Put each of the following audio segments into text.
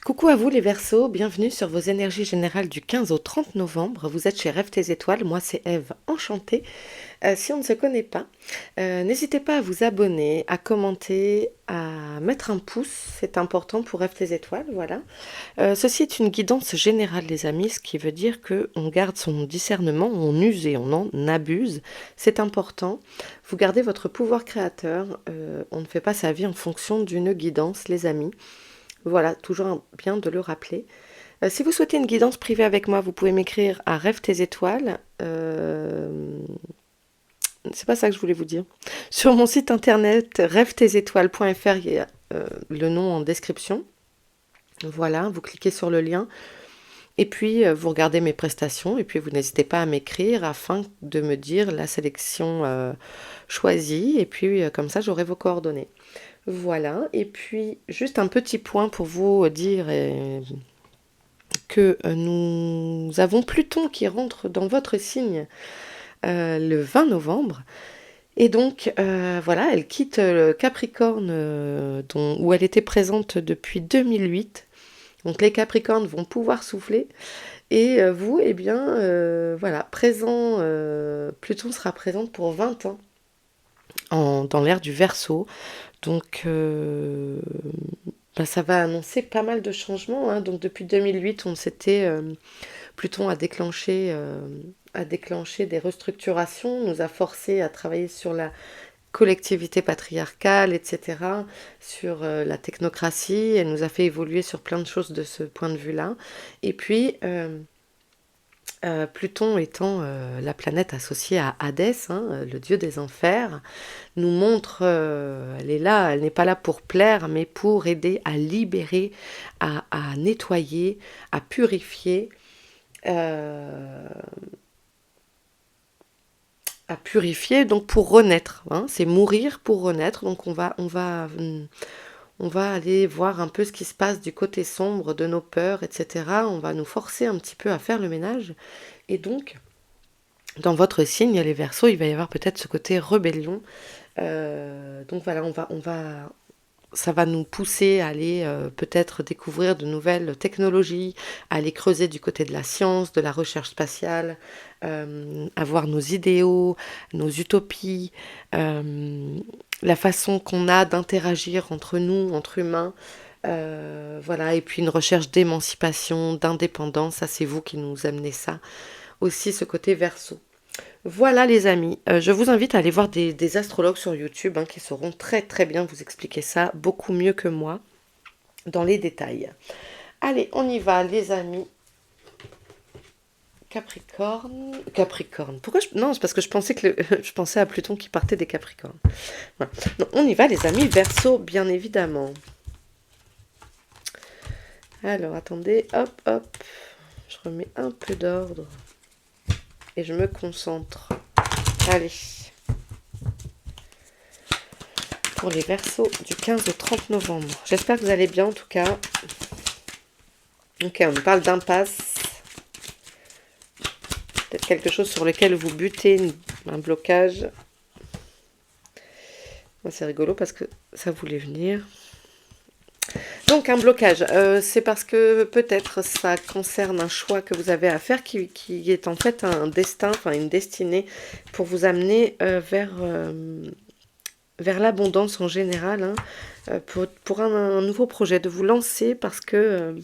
Coucou à vous les Verseaux, bienvenue sur vos énergies générales du 15 au 30 novembre. Vous êtes chez Rêve tes étoiles, moi c'est Eve, enchantée. Si on ne se connaît pas, n'hésitez pas à vous abonner, à commenter, à mettre un pouce, c'est important pour Rêve tes étoiles, voilà. Ceci est une guidance générale les amis, ce qui veut dire que on garde son discernement, on use et on en abuse, c'est important. Vous gardez votre pouvoir créateur, on ne fait pas sa vie en fonction d'une guidance les amis. Voilà, toujours bien de le rappeler. Si vous souhaitez une guidance privée avec moi, vous pouvez m'écrire à Rêve tes étoiles. C'est pas ça que je voulais vous dire. Sur mon site internet rêvetesétoiles.fr, il y a le nom en description. Voilà, vous cliquez sur le lien. Et puis, vous regardez mes prestations. Et puis, vous n'hésitez pas à m'écrire afin de me dire la sélection choisie. Et puis, comme ça, j'aurai vos coordonnées. Voilà. Et puis, juste un petit point pour vous dire que nous avons Pluton qui rentre dans votre signe le 20 novembre. Et donc, voilà, elle quitte le Capricorne où elle était présente depuis 2008. Donc les Capricornes vont pouvoir souffler. Et vous, eh bien, voilà, Pluton sera présente pour 20 ans dans l'ère du Verseau. Donc, ça va annoncer pas mal de changements, hein. Donc depuis 2008, Pluton a déclenché des restructurations, nous a forcé à travailler sur la collectivité patriarcale, etc., sur la technocratie. Elle nous a fait évoluer sur plein de choses de ce point de vue-là. Et puis, Pluton étant la planète associée à Hadès, hein, le dieu des enfers, nous montre, elle est là, elle n'est pas là pour plaire, mais pour aider à libérer, à nettoyer, à purifier, euh, donc pour renaître, hein, c'est mourir pour renaître. Donc on va aller voir un peu ce qui se passe du côté sombre de nos peurs, etc. On va nous forcer un petit peu à faire le ménage. Et donc, dans votre signe, les Verseaux, il va y avoir peut-être ce côté rébellion. Donc voilà, ça va nous pousser à aller peut-être découvrir de nouvelles technologies, à aller creuser du côté de la science, de la recherche spatiale, avoir nos idéaux, nos utopies, la façon qu'on a d'interagir entre nous, entre humains. Voilà, et puis une recherche d'émancipation, d'indépendance, ça c'est vous qui nous amenez ça. Aussi ce côté verso. Voilà les amis, je vous invite à aller voir des astrologues sur YouTube hein, qui sauront très très bien vous expliquer ça, beaucoup mieux que moi, dans les détails. Allez, on y va les amis. Capricorne. Non, c'est parce que je pensais je pensais à Pluton qui partait des Capricornes. Voilà. Donc, on y va les amis, Verseau bien évidemment. Alors attendez, hop hop, je remets un peu d'ordre et je me concentre. Allez. Pour les Verseaux du 15 au 30 novembre. J'espère que vous allez bien en tout cas. Ok, on nous parle d'impasse. Peut-être quelque chose sur lequel vous butez, un blocage. C'est rigolo parce que ça voulait venir. Donc un blocage, c'est parce que peut-être ça concerne un choix que vous avez à faire qui est en fait un destin, enfin une destinée pour vous amener vers l'abondance en général, hein, pour un nouveau projet, de vous lancer parce que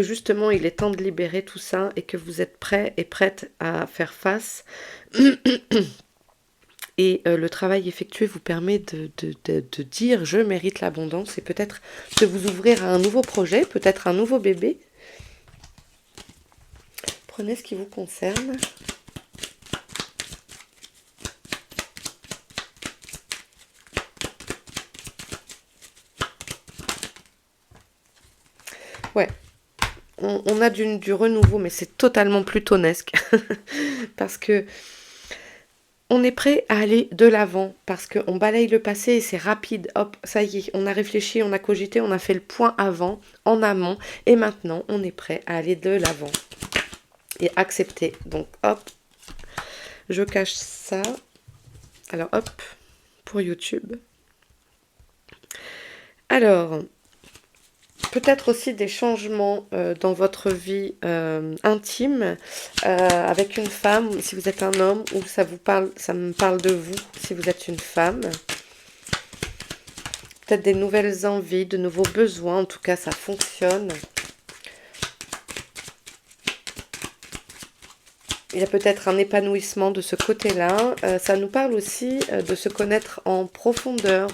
justement il est temps de libérer tout ça et que vous êtes prêt et prête à faire face. Et le travail effectué vous permet de dire je mérite l'abondance et peut-être de vous ouvrir à un nouveau projet, peut-être un nouveau bébé. Prenez ce qui vous concerne. Ouais, on a du renouveau, mais c'est totalement plutonesque. Parce que on est prêt à aller de l'avant, parce qu'on balaye le passé et c'est rapide. Hop, ça y est, on a réfléchi, on a cogité, on a fait le point avant, en amont, et maintenant on est prêt à aller de l'avant. Et accepter. Donc hop, je cache ça. Alors hop, pour YouTube. Alors, peut-être aussi des changements dans votre vie intime avec une femme, si vous êtes un homme, ou ça vous parle, ça me parle de vous, si vous êtes une femme. Peut-être des nouvelles envies, de nouveaux besoins, en tout cas ça fonctionne. Il y a peut-être un épanouissement de ce côté-là. Ça nous parle aussi de se connaître en profondeur,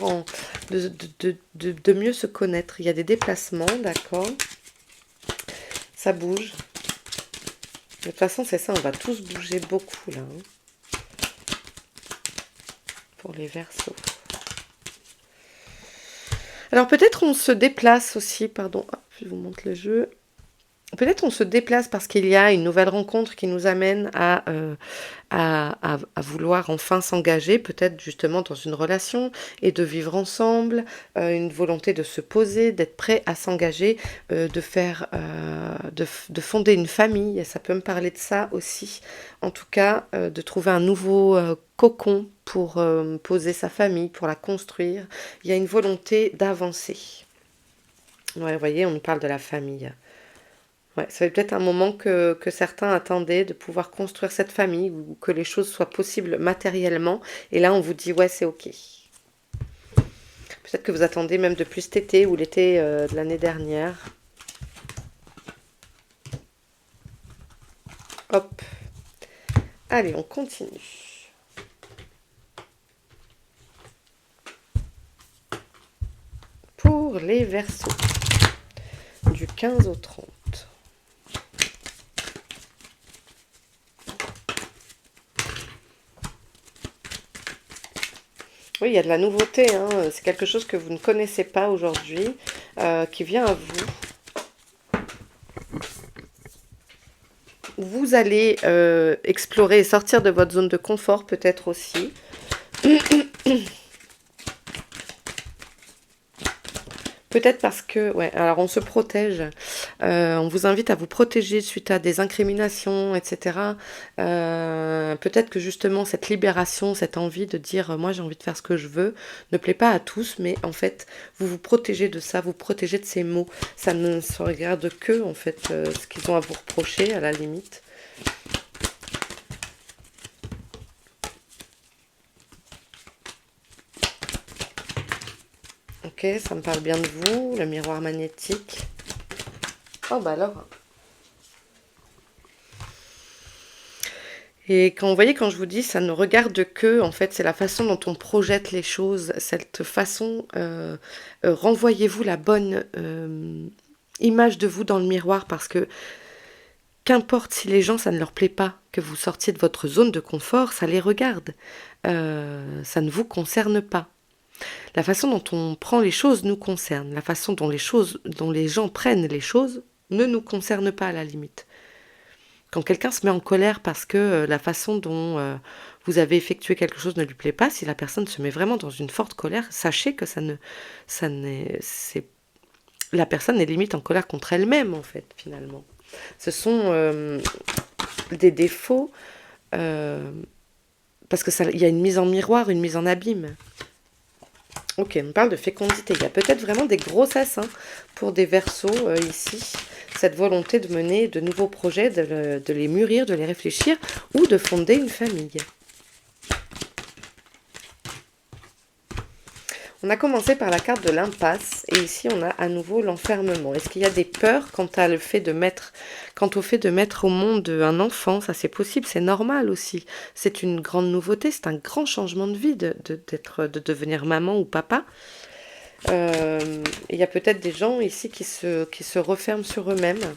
de mieux se connaître. Il y a des déplacements, d'accord. Ça bouge. De toute façon, c'est ça, on va tous bouger beaucoup, là. Hein, pour les Verseaux. Alors, peut-être on se déplace aussi, pardon. Hop, je vous montre le jeu. Peut-être on se déplace parce qu'il y a une nouvelle rencontre qui nous amène à vouloir enfin s'engager, peut-être justement dans une relation et de vivre ensemble, une volonté de se poser, d'être prêt à s'engager, de faire, de fonder une famille. Et ça peut me parler de ça aussi. En tout cas, de trouver un nouveau cocon pour poser sa famille, pour la construire. Il y a une volonté d'avancer. Ouais, vous voyez, on nous parle de la famille. Ouais, ça fait peut-être un moment que certains attendaient de pouvoir construire cette famille ou que les choses soient possibles matériellement. Et là, on vous dit, ouais, c'est OK. Peut-être que vous attendez même depuis cet été ou l'été de l'année dernière. Hop. Allez, on continue. Pour les Verseaux, du 15 au 30. Oui, il y a de la nouveauté, hein. C'est quelque chose que vous ne connaissez pas aujourd'hui, qui vient à vous. Vous allez explorer et sortir de votre zone de confort peut-être aussi. Peut-être parce que, ouais, alors on se protège, on vous invite à vous protéger suite à des incriminations, etc. Peut-être que justement cette libération, cette envie de dire moi j'ai envie de faire ce que je veux, ne plaît pas à tous, mais en fait vous vous protégez de ça, vous protégez de ces mots. Ça ne se regarde que en fait ce qu'ils ont à vous reprocher à la limite. Ok, ça me parle bien de vous, le miroir magnétique. Oh bah alors. Et quand vous voyez, quand je vous dis, ça ne regarde que, en fait, c'est la façon dont on projette les choses, cette façon, renvoyez-vous la bonne image de vous dans le miroir, parce que qu'importe si les gens, ça ne leur plaît pas, que vous sortiez de votre zone de confort, ça les regarde. Ça ne vous concerne pas. La façon dont on prend les choses nous concerne. La façon dont les gens prennent les choses ne nous concerne pas à la limite. Quand quelqu'un se met en colère parce que la façon dont vous avez effectué quelque chose ne lui plaît pas, si la personne se met vraiment dans une forte colère, sachez que la personne est limite en colère contre elle-même en fait finalement. Ce sont des défauts parce que il y a une mise en miroir, une mise en abîme. Ok, on parle de fécondité. Il y a peut-être vraiment des grossesses pour des Verseaux ici. Cette volonté de mener de nouveaux projets, de les mûrir, de les réfléchir ou de fonder une famille. On a commencé par la carte de l'impasse et ici on a à nouveau l'enfermement. Est-ce qu'il y a des peurs quant au fait de mettre au monde un enfant? Ça c'est possible, c'est normal aussi. C'est une grande nouveauté, c'est un grand changement de vie de devenir maman ou papa. Il y a peut-être des gens ici qui se referment sur eux-mêmes.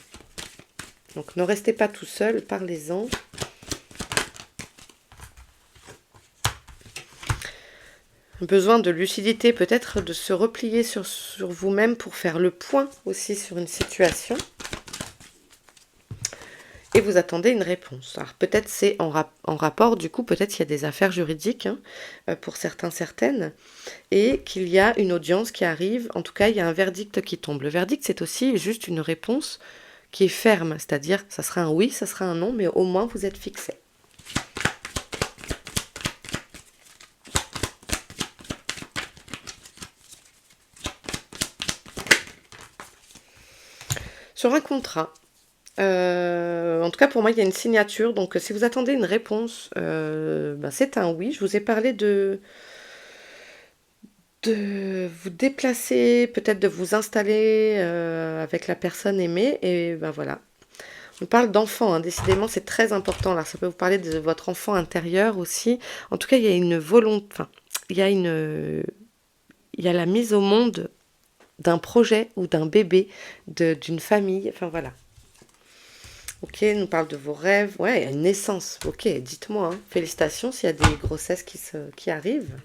Donc ne restez pas tout seul, parlez-en. Besoin de lucidité, peut-être de se replier sur vous-même pour faire le point aussi sur une situation. Et vous attendez une réponse. Alors peut-être c'est en rapport, du coup, peut-être qu'il y a des affaires juridiques pour certains, certaines, et qu'il y a une audience qui arrive. En tout cas, il y a un verdict qui tombe. Le verdict, c'est aussi juste une réponse qui est ferme, c'est-à-dire ça sera un oui, ça sera un non, mais au moins vous êtes fixé. sur un contrat. En tout cas, pour moi, il y a une signature. Donc, si vous attendez une réponse, ben, c'est un oui. Je vous ai parlé de vous déplacer, peut-être de vous installer avec la personne aimée. Et ben voilà. On parle d'enfant, hein. Décidément, c'est très important. Là, ça peut vous parler de votre enfant intérieur aussi. En tout cas, il y a une volonté, enfin, il y a il y a la mise au monde d'un projet ou d'un bébé, d'une famille. Enfin voilà. Ok, on nous parle de vos rêves. Ouais, il y a une naissance. Ok, dites-moi, hein. Félicitations s'il y a des grossesses qui arrivent.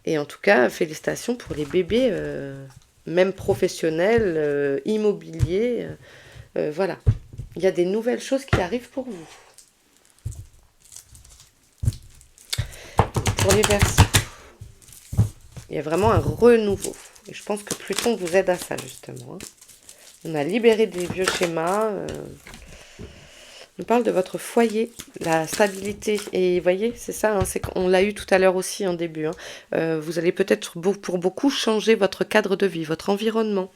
Et en tout cas, félicitations pour les bébés, même professionnels, immobiliers. Voilà. Il y a des nouvelles choses qui arrivent pour vous. Pour les Verseaux, il y a vraiment un renouveau. Et je pense que Pluton vous aide à ça, justement, hein. On a libéré des vieux schémas. On nous parle de votre foyer, la stabilité. Et vous voyez, c'est ça, hein, c'est qu'on l'a eu tout à l'heure aussi en début, hein. Vous allez peut-être, pour beaucoup, changer votre cadre de vie, votre environnement.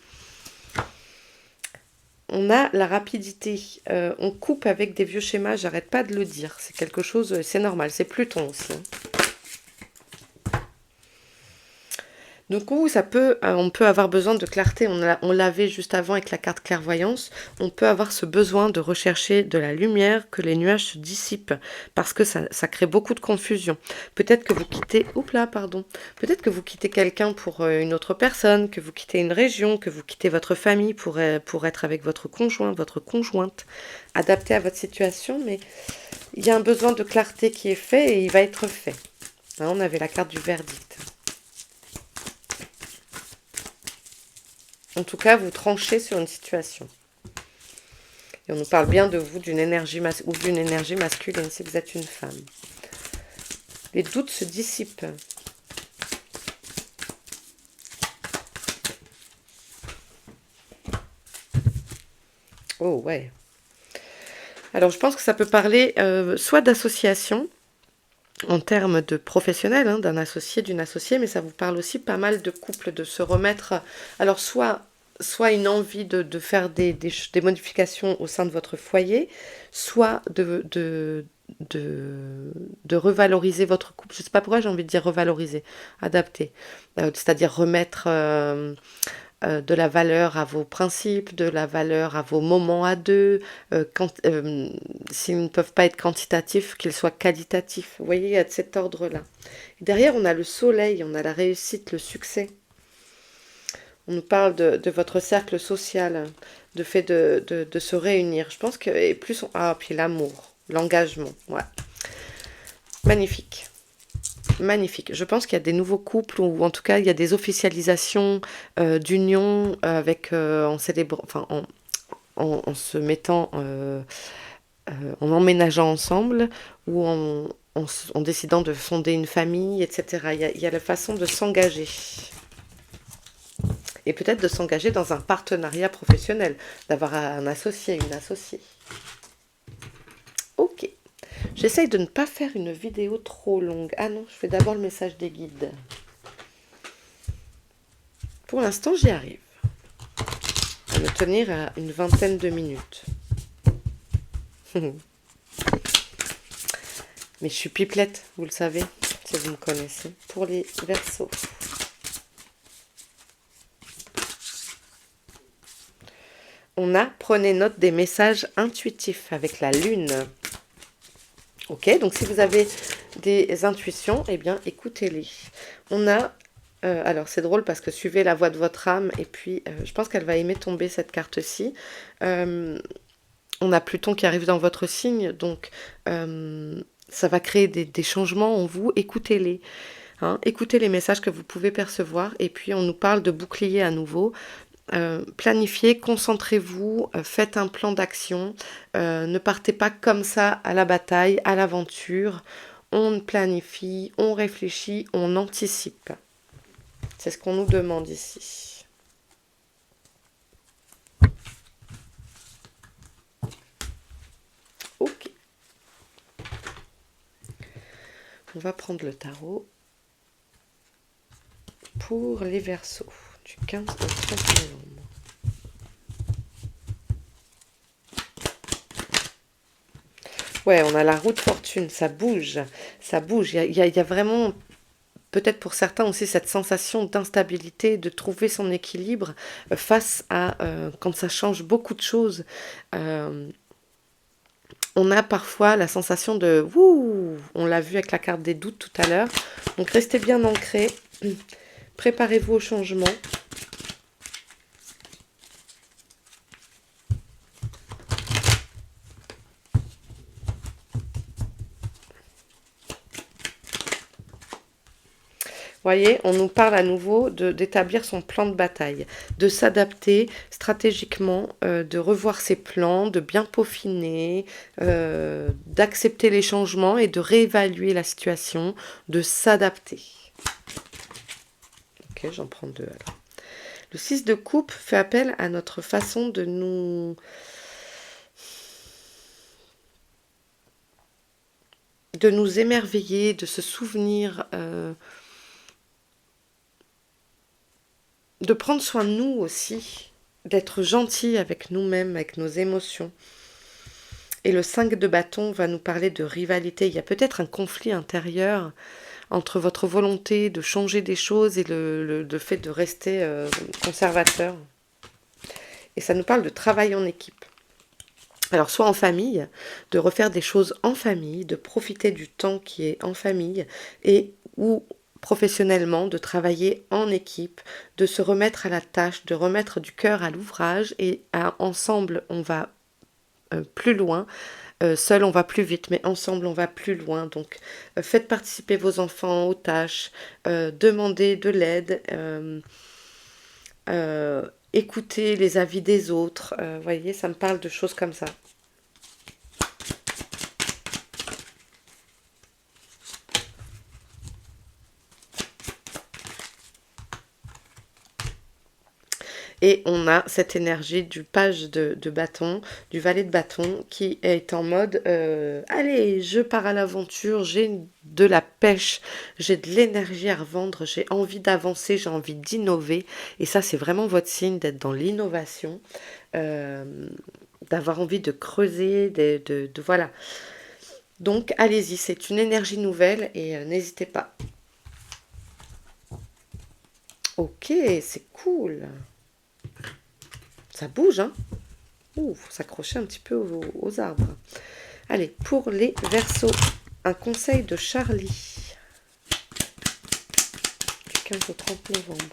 On a la rapidité. On coupe avec des vieux schémas, j'arrête pas de le dire. C'est quelque chose, c'est normal, c'est Pluton aussi, hein. Du coup, on peut avoir besoin de clarté. On l'avait juste avant avec la carte clairvoyance. On peut avoir ce besoin de rechercher de la lumière, que les nuages se dissipent, parce que ça crée beaucoup de confusion. Peut-être que vous quittez, peut-être que vous quittez quelqu'un pour une autre personne, que vous quittez une région, que vous quittez votre famille pour être avec votre conjoint, votre conjointe, adapté à votre situation. Mais il y a un besoin de clarté qui est fait et il va être fait. Hein, on avait la carte du verdict. En tout cas, vous tranchez sur une situation. Et on nous parle bien de vous, d'une énergie masculine, si vous êtes une femme. Les doutes se dissipent. Oh, ouais. Alors, je pense que ça peut parler soit d'association, en termes de professionnel, hein, d'un associé, d'une associée, mais ça vous parle aussi pas mal de couple, de se remettre. Alors, soit une envie de faire des modifications au sein de votre foyer, soit de revaloriser votre couple. Je ne sais pas pourquoi j'ai envie de dire revaloriser, adapter. C'est-à-dire remettre de la valeur à vos principes, de la valeur à vos moments à deux, s'ils ne peuvent pas être quantitatifs, qu'ils soient qualitatifs. Vous voyez, il y a de cet ordre-là. Et derrière, on a le soleil, on a la réussite, le succès. On nous parle de votre cercle social, de fait de se réunir. Je pense que, et plus, puis l'amour, l'engagement, ouais. Magnifique. Magnifique. Je pense qu'il y a des nouveaux couples, ou en tout cas, il y a des officialisations d'union avec, en célébrant, enfin, en se mettant, en emménageant ensemble, ou en décidant de fonder une famille, etc. Il y a la façon de s'engager. Et peut-être de s'engager dans un partenariat professionnel, d'avoir un associé, une associée. Ok. J'essaye de ne pas faire une vidéo trop longue. Ah non, je fais d'abord le message des guides. Pour l'instant, j'y arrive. À me tenir à une vingtaine de minutes. Mais je suis pipelette, vous le savez, si vous me connaissez. Pour les Verseaux. On a, prenez note des messages intuitifs avec la lune. Ok, donc si vous avez des intuitions, eh bien écoutez-les. On a, alors c'est drôle parce que suivez la voix de votre âme, et puis je pense qu'elle va aimer tomber cette carte-ci. On a Pluton qui arrive dans votre signe, donc ça va créer des changements en vous, écoutez-les. Hein, écoutez les messages que vous pouvez percevoir, et puis on nous parle de bouclier à nouveau. Planifiez, concentrez-vous, faites un plan d'action, ne partez pas comme ça à la bataille, à l'aventure. On planifie, on réfléchit, on anticipe. C'est ce qu'on nous demande ici. Ok. On va prendre le tarot pour les Verseaux du 15 au 30 novembre. Ouais, on a la roue de fortune, ça bouge, ça bouge. Il y a vraiment, peut-être pour certains aussi, cette sensation d'instabilité, de trouver son équilibre face à quand ça change beaucoup de choses. Euh, on a parfois la sensation de wouh, on l'a vu avec la carte des doutes tout à l'heure. Donc restez bien ancrés, préparez-vous au changement. Voyez, on nous parle à nouveau d'établir son plan de bataille, de s'adapter stratégiquement, de revoir ses plans, de bien peaufiner, d'accepter les changements et de réévaluer la situation, de s'adapter. Ok, j'en prends deux alors. Le 6 de coupe fait appel à notre façon de nous émerveiller, de se souvenir, de prendre soin de nous aussi, d'être gentil avec nous-mêmes, avec nos émotions. Et le 5 de bâton va nous parler de rivalité. Il y a peut-être un conflit intérieur entre votre volonté de changer des choses et le fait de rester conservateur. Et ça nous parle de travail en équipe. Alors soit en famille, de refaire des choses en famille, de profiter du temps qui est en famille, et ou professionnellement, de travailler en équipe, de se remettre à la tâche, de remettre du cœur à l'ouvrage, et ensemble on va plus loin. Seul on va plus vite, mais ensemble on va plus loin. Donc faites participer vos enfants aux tâches, demandez de l'aide, écoutez les avis des autres. Voyez, ça me parle de choses comme ça. Et on a cette énergie du page de bâton, du valet de bâton, qui est en mode allez, je pars à l'aventure, j'ai de la pêche, j'ai de l'énergie à revendre, j'ai envie d'avancer, j'ai envie d'innover. Et ça, c'est vraiment votre signe d'être dans l'innovation, d'avoir envie de creuser, voilà. Donc, allez-y, c'est une énergie nouvelle et n'hésitez pas. Ok, c'est cool. Ça bouge, hein. Ouh, faut s'accrocher un petit peu aux arbres. Allez, pour les Verseaux, un conseil de Charlie. Du 15 au 30 novembre.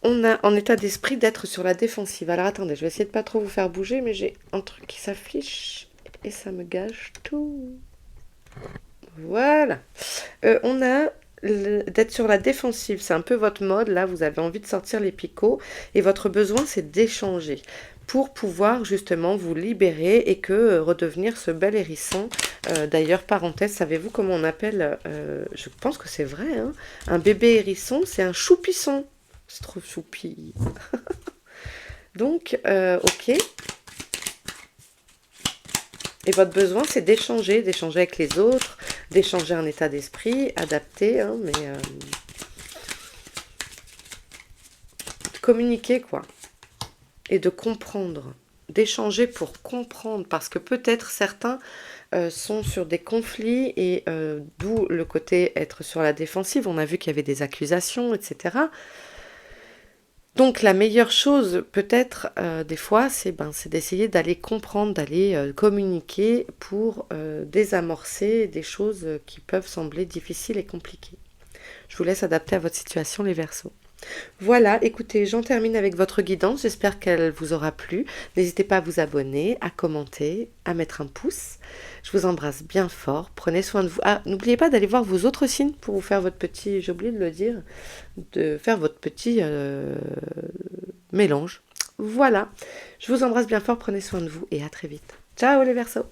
On a en état d'esprit d'être sur la défensive. Alors attendez, je vais essayer de pas trop vous faire bouger, mais j'ai un truc qui s'affiche et ça me gâche tout. Voilà. On a d'être sur la défensive. C'est un peu votre mode. Là, vous avez envie de sortir les picots et votre besoin, c'est d'échanger pour pouvoir justement vous libérer et que redevenir ce bel hérisson. D'ailleurs, parenthèse, savez-vous comment on appelle, je pense que c'est vrai, hein, un bébé hérisson, c'est un choupisson. C'est trop choupi. Donc, ok. Et votre besoin, c'est d'échanger avec les autres, d'échanger un état d'esprit, adapté, hein, mais de communiquer, quoi. Et de comprendre. D'échanger pour comprendre. Parce que peut-être certains sont sur des conflits et d'où le côté être sur la défensive. On a vu qu'il y avait des accusations, etc. Donc la meilleure chose peut-être des fois, c'est d'essayer d'aller comprendre, d'aller communiquer pour désamorcer des choses qui peuvent sembler difficiles et compliquées. Je vous laisse adapter à votre situation les Verseaux. Voilà, écoutez, j'en termine avec votre guidance, j'espère qu'elle vous aura plu. N'hésitez pas à vous abonner, à commenter, à mettre un pouce. Je vous embrasse bien fort, prenez soin de vous. Ah, n'oubliez pas d'aller voir vos autres signes pour vous faire votre petit, j'ai oublié de le dire, de faire votre petit mélange. Voilà, je vous embrasse bien fort, prenez soin de vous et à très vite. Ciao les Verseaux!